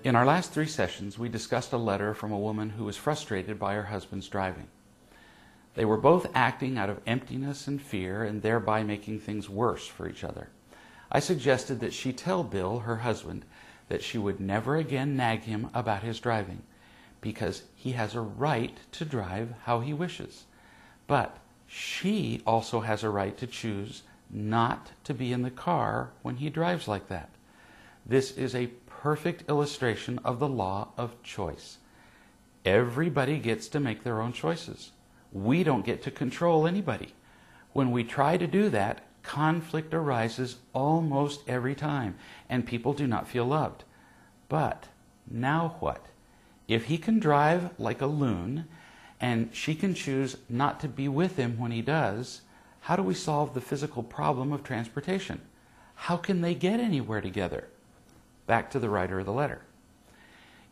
In our last 3 sessions, we discussed a letter from a woman who was frustrated by her husband's driving. They were both acting out of emptiness and fear and thereby making things worse for each other. I suggested that she tell Bill, her husband, that she would never again nag him about his driving because he has a right to drive how he wishes. But she also has a right to choose not to be in the car when he drives like that. This is a perfect illustration of the law of choice. Everybody gets to make their own choices. We don't get to control anybody. When we try to do that, conflict arises almost every time, and people do not feel loved. But now what? If he can drive like a loon, and she can choose not to be with him when he does, how do we solve the physical problem of transportation? How can they get anywhere together? Back to the writer of the letter.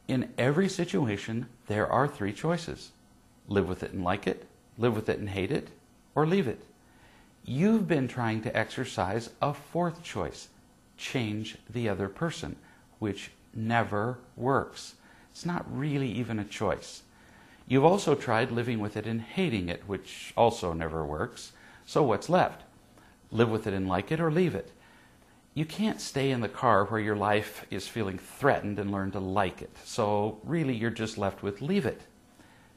In every situation, there are 3 choices. Live with it and like it, live with it and hate it, or leave it. You've been trying to exercise a 4th choice, change the other person, which never works. It's not really even a choice. You've also tried living with it and hating it, which also never works. So what's left? Live with it and like it, or leave it. You can't stay in the car where your life is feeling threatened and learn to like it. So really you're just left with leave it.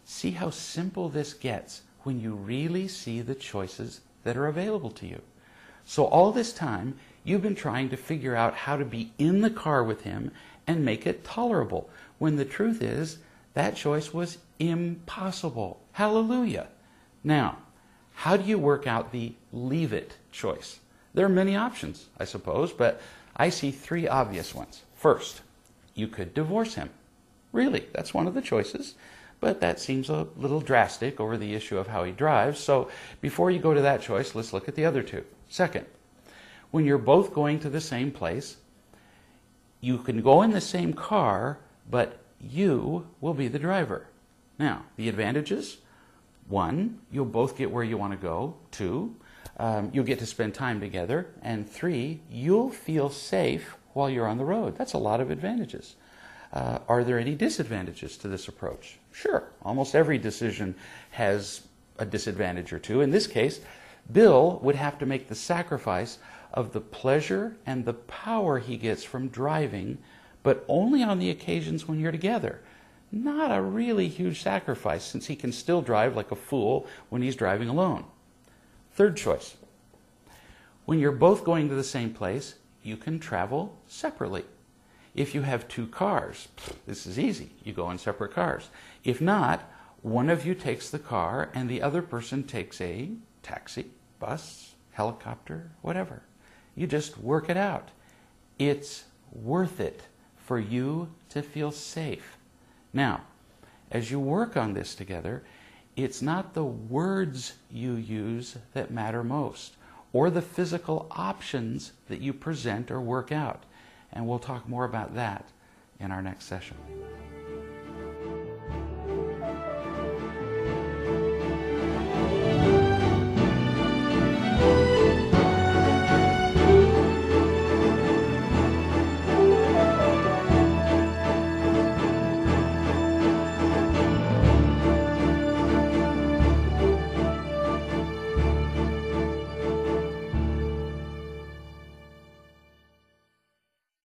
See how simple this gets when you really see the choices that are available to you. So all this time you've been trying to figure out how to be in the car with him and make it tolerable, when the truth is that choice was impossible. Hallelujah. Now, how do you work out the leave it choice? There are many options, I suppose, but I see 3 obvious ones. First, you could divorce him. Really, that's one of the choices, but that seems a little drastic over the issue of how he drives. So before you go to that choice, let's look at the other 2. Second, when you're both going to the same place, you can go in the same car, but you will be the driver. Now, the advantages: 1, you'll both get where you want to go. 2, you'll get to spend time together. And 3, you'll feel safe while you're on the road. That's a lot of advantages. Are there any disadvantages to this approach? Sure, almost every decision has a disadvantage or 2. In this case, Bill would have to make the sacrifice of the pleasure and the power he gets from driving, but only on the occasions when you're together. Not a really huge sacrifice, since he can still drive like a fool when he's driving alone. Third choice. When you're both going to the same place, you can travel separately. If you have 2 cars, this is easy. You go in separate cars. If not, one of you takes the car and the other person takes a taxi, bus, helicopter, whatever. You just work it out. It's worth it for you to feel safe. Now, as you work on this together, it's not the words you use that matter most, or the physical options that you present or work out. And we'll talk more about that in our next session.